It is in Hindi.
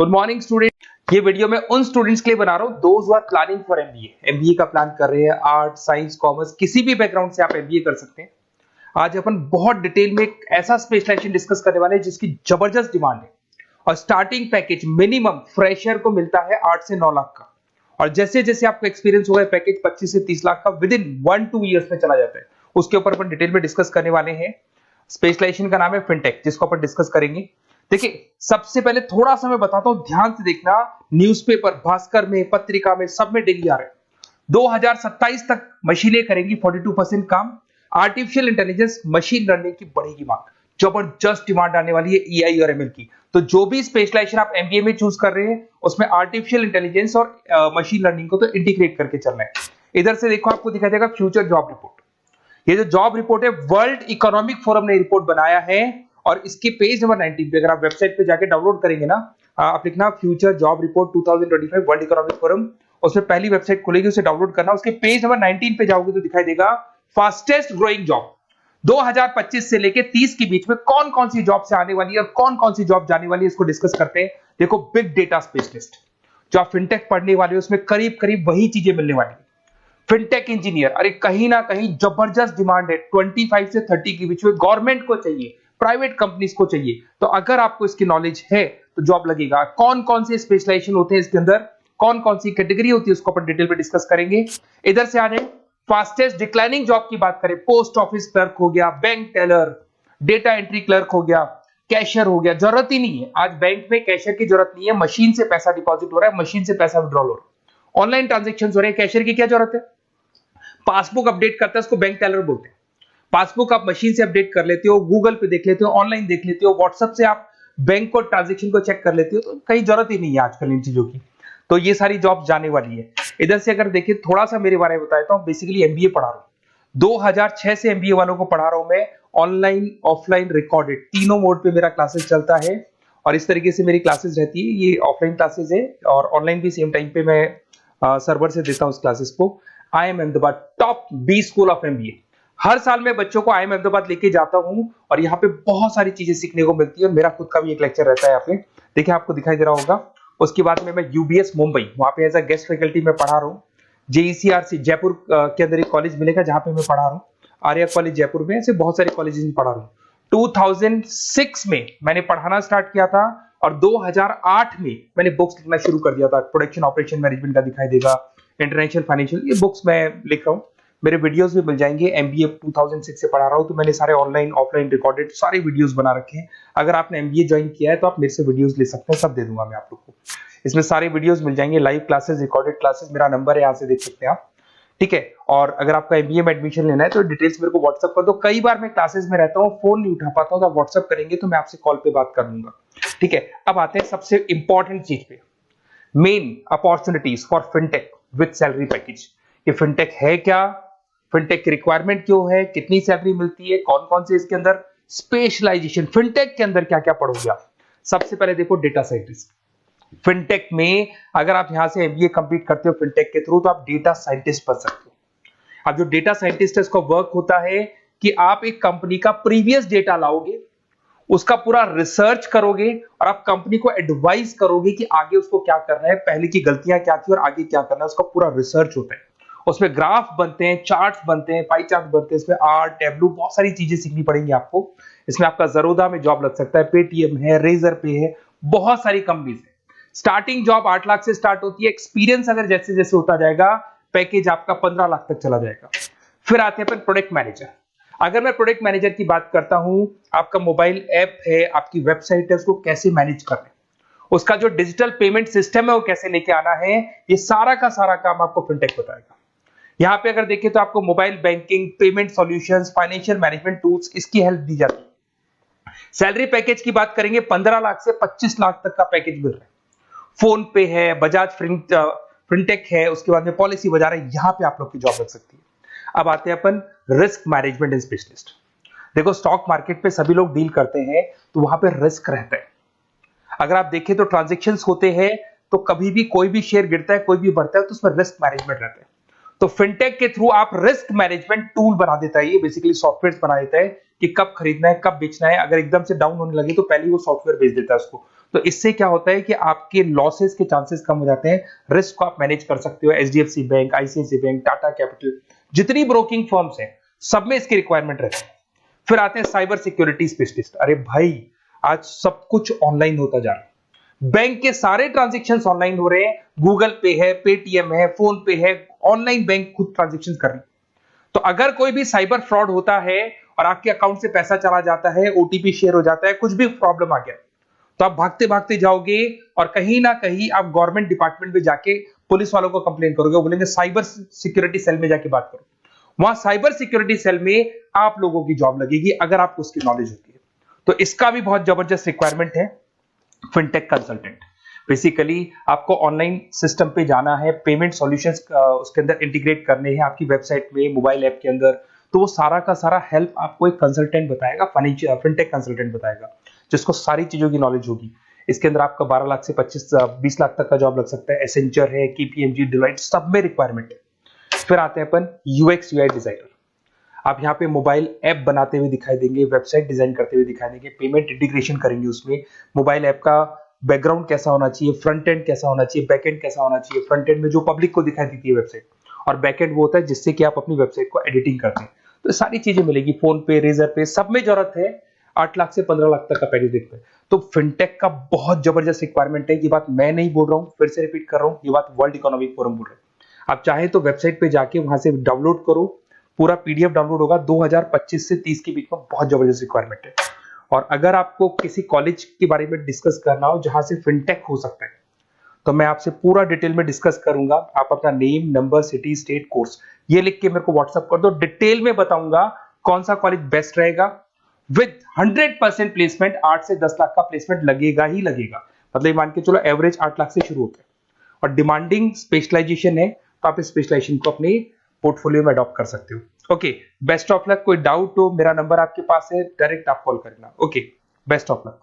Good morning student. ये वीडियो मैं उन स्टूडेंट्स के लिए बना रहा हूँ those who are planning for MBA का प्लान कर रहे हैं। आर्ट, साइंस, कॉमर्स, किसी भी बैकग्राउंड से आप एमबीए कर सकते हैं। आज अपन बहुत डिटेल में एक ऐसा स्पेशलाइजेशन डिस्कस करने वाले हैं जिसकी जबरदस्त डिमांड है और स्टार्टिंग पैकेज मिनिमम फ्रेशर को मिलता है 8 से 9 लाख का। और जैसे जैसे आपको एक्सपीरियंस होगा पैकेज 25 से 30 लाख का विद इन 1-2 ईयर्स में चला जाता है। उसके ऊपर अपन डिटेल में डिस्कस करने वाले हैं। स्पेशलाइजेशन का नाम है फिनटेक, जिसको अपन डिस्कस करेंगे। देखिए, सबसे पहले थोड़ा सा मैं बताता हूं, ध्यान से देखना। न्यूज़पेपर, भास्कर में, पत्रिका में, सब में डेली आ रहे हैं। 2027 तक मशीनें करेंगी 42% काम। आर्टिफिशियल इंटेलिजेंस, मशीन लर्निंग की बढ़ेगी मांग। जबरदस्त डिमांड आने वाली है एआई और एमएल की। तो जो भी स्पेशलाइजेशन आप एमबीए में चूज कर रहे हैं उसमें आर्टिफिशियल इंटेलिजेंस और मशीन लर्निंग को तो इंटीग्रेट करके चलना है। इधर से देखो, आपको दिखाई देगा फ्यूचर जॉब रिपोर्ट। ये जो जॉब रिपोर्ट है वर्ल्ड इकोनॉमिक फोरम ने रिपोर्ट बनाया है और इसके पेज नंबर 19 पे अगर आप वेबसाइट पे जाके डाउनलोड करेंगे ना, आप लिखना future job report 2025 world economic forum, उसमें पहली वेबसाइट खुलेगी, उसे डाउनलोड करना। उसके पेज नंबर 19 पे जाओगे तो दिखाई देगा फास्टेस्ट ग्रोइंग जॉब 2025 से लेके 30 के बीच में कौन कौन सी जॉब से आने वाली है और कौन कौन सी जॉब जाने वाली है, इसको डिस्कस करते हैं। देखो, बिग डेटा स्पेशलिस्ट जो आप फिनटेक पढ़ने वाले हो उसमें करीब करीब वही चीजें मिलने वाली है। फिनटेक इंजीनियर, अरे कहीं ना कहीं जबरदस्त डिमांड है। 25 से 30 के बीच में गवर्नमेंट को चाहिए, प्राइवेट कंपनीज को चाहिए। तो अगर आपको इसकी नॉलेज है तो जॉब लगेगा। कौन कौन से स्पेशलाइजेशन होते हैं इसके अंदर, कौन कौन सी कैटेगरी होती है, उसको अपन डिटेल में डिस्कस करेंगे। इधर से आ रहे फास्टेस्ट डिक्लाइनिंग जॉब की बात करें, पोस्ट ऑफिस क्लर्क हो गया, bank teller, data entry clerk हो गया, कैशियर हो गया। जरूरत ही नहीं है, आज बैंक में कैशियर की जरूरत नहीं है। मशीन से पैसा डिपॉजिट हो रहा है, मशीन से पैसा विड्रॉल हो रहा है, ऑनलाइन ट्रांजेक्शन हो रहे हैं। कैशियर की क्या जरूरत है? पासबुक अपडेट करता है, उसको बैंक टेलर बोलते हैं। पासबुक आप मशीन से अपडेट कर लेते हो, गूगल पे देख लेते हो, ऑनलाइन देख लेते हो, व्हाट्सएप से आप बैंक को ट्रांजैक्शन को चेक कर लेते हो। तो कहीं जरूरत ही नहीं है आजकल इन चीजों की। तो ये सारी जॉब जाने वाली है। इधर से अगर देखिए, थोड़ा सा मेरे बारे में बताता हूं। बेसिकली एमबीए पढ़ा रहा हूं, 2006 से एमबीए वालों को पढ़ा रहा हूं मैं। ऑनलाइन, ऑफलाइन, रिकॉर्डेड, तीनों मोड पे मेरा क्लासेस चलता है और इस तरीके से मेरी क्लासेस रहती है। ये ऑफलाइन क्लासेस है और ऑनलाइन भी सेम टाइम पे मैं सर्वर से देता हूं उस क्लासेस को। IIM Ahmedabad top B school of MBA. हर साल मैं बच्चों को IIM अहमदाबाद लेके जाता हूं और यहाँ पे बहुत सारी चीजें सीखने को मिलती है। मेरा खुद का भी एक लेक्चर रहता है यहाँ पे, देखिए आपको दिखाई दे रहा होगा। उसके बाद में मैं यूबीएस मुंबई, वहां पे एज अ गेस्ट फैकल्टी में पढ़ा रहा हूँ। जेईसीआरसी जयपुर के अंदर एक कॉलेज मिलेगा जहां पे मैं पढ़ा रहा हूँ, आर्या कॉलेज जयपुर में। ऐसे बहुत सारे कॉलेजेस में पढ़ा रहा हूँ। 2006 में मैंने पढ़ाना स्टार्ट किया था और 2008 में मैंने बुक्स लिखना शुरू कर दिया था। प्रोडक्शन ऑपरेशन मैनेजमेंट का दिखाई देगा, इंटरनेशनल फाइनेंशियल, ये बुक्स मैं लिख रहा हूँ। मेरे वीडियोस भी मिल जाएंगे। एमबीए 2006 से पढ़ा रहा हूँ तो मैंने सारे ऑनलाइन, ऑफलाइन, रिकॉर्डेड सारे वीडियोस बना रखे हैं। अगर आपने एमबीए ज्वाइन किया है तो आप मेरे से वीडियोस ले सकते हैं, सब दे दूंगा मैं आप लोग को। इसमें सारे वीडियोस मिल जाएंगे, लाइव क्लासेस, रिकॉर्डेड क्लासेस। मेरा नंबर है, यहाँ से देख सकते हैं आप, ठीक है। और अगर आपका एमबीए में एडमिशन लेना है तो डिटेल्स मेरे को व्हाट्सएप कर दो। कई बार मैं क्लासेस में रहता हूँ, फोन नहीं उठा पाता हूँ, तो आप व्हाट्सएप करेंगे तो मैं आपसे कॉल पे बात कर लूंगा, ठीक है। अब आते हैं सबसे इंपॉर्टेंट चीज पे, main opportunities for fintech with salary package. ये फिनटेक है क्या, फिनटेक की रिक्वायरमेंट क्यों है, कितनी सैलरी मिलती है, कौन कौन से इसके अंदर स्पेशलाइजेशन, फिनटेक के अंदर क्या क्या पढ़ोगे आप। सबसे पहले देखो, डेटा साइंटिस्ट। फिनटेक में अगर आप यहां से एमबीए कंप्लीट करते हो फिनटेक के थ्रू तो आप डेटा साइंटिस्ट बन सकते हो। अब जो डेटा साइंटिस्ट है उसका वर्क होता है कि आप एक कंपनी का प्रीवियस डेटा लाओगे, उसका पूरा रिसर्च करोगे और आप कंपनी को एडवाइस करोगे कि आगे उसको क्या करना है, पहले की गलतियां क्या थी और आगे क्या करना है। उसका पूरा रिसर्च होता है, उसमें ग्राफ बनते हैं, चार्ट्स बनते हैं, पाई चार्ट बनते हैं, इसमें आर, टैबलू, बहुत सारी चीजें सीखनी पड़ेंगी आपको। इसमें आपका जरोदा में जॉब लग सकता है, पेटीएम है, रेजर पे है, बहुत सारी कंपनीज है। स्टार्टिंग जॉब 8 लाख से स्टार्ट होती है। एक्सपीरियंस अगर जैसे जैसे होता जाएगा पैकेज आपका 15 लाख तक चला जाएगा। फिर आते हैं प्रोडक्ट मैनेजर। अगर मैं प्रोडक्ट मैनेजर की बात करता हूं, आपका मोबाइल ऐप है, आपकी वेबसाइट है, उसको कैसे मैनेज करना है, उसका जो डिजिटल पेमेंट सिस्टम है वो कैसे लेके आना है, ये सारा का सारा काम आपको फिनटेक बताएगा। यहां पे अगर देखें तो आपको mobile banking, payment solutions, financial management tools, इसकी हेल्प दी जाती है। सैलरी पैकेज की बात करेंगे, 15 लाख से 25 लाख तक का पैकेज मिल रहा है। फोन पे है, बजाज फिनटेक है, उसके बाद में पॉलिसी बाजार है, यहां पे आप लोग की जॉब लग सकती है। अब आते हैं अपन रिस्क मैनेजमेंट एंड स्पेशलिस्ट। देखो, स्टॉक मार्केट पे सभी लोग डील करते हैं तो वहां पे रिस्क रहता है। अगर आप देखें तो ट्रांजैक्शंस होते हैं तो कभी भी कोई भी शेयर गिरता है, कोई भी बढ़ता है, तो उसमें रिस्क मैनेजमेंट रहता है। तो फिनटेक के थ्रू आप रिस्क मैनेजमेंट टूल बना देता है, ये बेसिकली सॉफ्टवेयर बना देता है कि कब खरीदना है, कब बेचना है। अगर एकदम से डाउन होने लगे तो पहले वो सॉफ्टवेयर बेच देता है उसको। तो इससे क्या होता है कि आपके लॉसेस के चांसेस कम हो जाते हैं, रिस्क को आप मैनेज कर सकते हो। HDFC bank, ICICI bank, Tata capital, जितनी ब्रोकिंग फर्म्स हैं सब में इसकी रिक्वायरमेंट रहती है। फिर आते हैं साइबर सिक्योरिटी स्पेशलिस्ट। अरे भाई आज सब कुछ ऑनलाइन होता जा रहा है, बैंक के सारे ट्रांजेक्शन ऑनलाइन हो रहे हैं, गूगल पे है, पेटीएम है, फोन पे है, ऑनलाइन बैंक खुद ट्रांजेक्शन कर रही है। तो अगर कोई भी साइबर फ्रॉड होता है और आपके अकाउंट से पैसा चला जाता है, ओटीपी शेयर हो जाता है, कुछ भी प्रॉब्लम आ गया, तो आप भागते भागते जाओगे और कहीं ना कहीं आप गवर्नमेंट डिपार्टमेंट में जाके पुलिस वालों को कंप्लेन करोगे, वो बोलेंगे साइबर सिक्योरिटी सेल में जाके बात करो। वहां साइबर सिक्योरिटी सेल में आप लोगों की जॉब लगेगी अगर आपको उसकी नॉलेज होती है। तो इसका भी बहुत जबरदस्त रिक्वायरमेंट है, फिनटेक कंसल्टेंट। बेसिकली आपको ऑनलाइन सिस्टम पे जाना है, पेमेंट सॉल्यूशंस उसके अंदर इंटीग्रेट करने हैं आपकी वेबसाइट में, मोबाइल ऐप के अंदर, तो वो सारा का सारा हेल्प आपको एक कंसल्टेंट बताएगा, फिनटेक कंसल्टेंट बताएगा, जिसको सारी चीजों की नॉलेज होगी। इसके अंदर आपका 12 लाख से 20 लाख तक का जॉब लग सकता है। एसेंचर है, केपीएमजी, डिलॉयट, सब में रिक्वायरमेंट है। फिर आते हैं अपन यूएक्स यूआई डिजाइनर। आप यहाँ पे मोबाइल ऐप बनाते हुए दिखाई देंगे, वेबसाइट डिजाइन करते हुए दिखाई देंगे, पेमेंट इंटीग्रेशन करेंगे उसमें, मोबाइल ऐप का बैकग्राउंड कैसा होना चाहिए, फ्रंट एंड कैसा होना चाहिए, बैक एंड कैसा होना चाहिए। फ्रंट एंड में जो पब्लिक को दिखाई देती है वेबसाइट, और बैक एंड वो होता है जिससे कि आप अपनी वेबसाइट को एडिटिंग करते हैं। तो सारी चीजें मिलेगी, फोन पे, रेजर पे, सब में जरूरत है। 8 लाख से 15 लाख तक का पैकेज देखते हैं। तो फिनटेक का बहुत जबरदस्त रिक्वायरमेंट है। ये बात मैं नहीं बोल रहा हूँ, फिर से रिपीट कर रहा हूँ, ये बात वर्ल्ड इकोनॉमिक फोरम बोल रहे हैं। आप चाहे तो वेबसाइट पे जाके वहां से डाउनलोड करो, पूरा पीडीएफ डाउनलोड होगा। 2025 से 30 के बीच में बहुत जबरदस्त रिक्वायरमेंट है। और अगर आपको किसी कॉलेज के बारे में डिस्कस करना हो जहां से फिनटेक हो सकता है, तो मैं आपसे पूरा डिटेल में डिस्कस करूंगा। आप अपना name, number, city, state, course ये लिख के मेरे को व्हाट्सएप कर दो, डिटेल में बताऊंगा कौन सा कॉलेज बेस्ट रहेगा। विद 100% प्लेसमेंट, 8 से 10 लाख का प्लेसमेंट लगेगा ही लगेगा। मतलब मान के चलो एवरेज 8 लाख से शुरू होता है, और डिमांडिंग स्पेशलाइजेशन है, तो आप इस स्पेशलाइजेशन को अपने पोर्टफोलियो में अडॉप्ट कर सकते हो। Okay, best of luck. कोई डाउट हो, मेरा नंबर आपके पास है, डायरेक्ट आप कॉल करना। Okay, best of luck.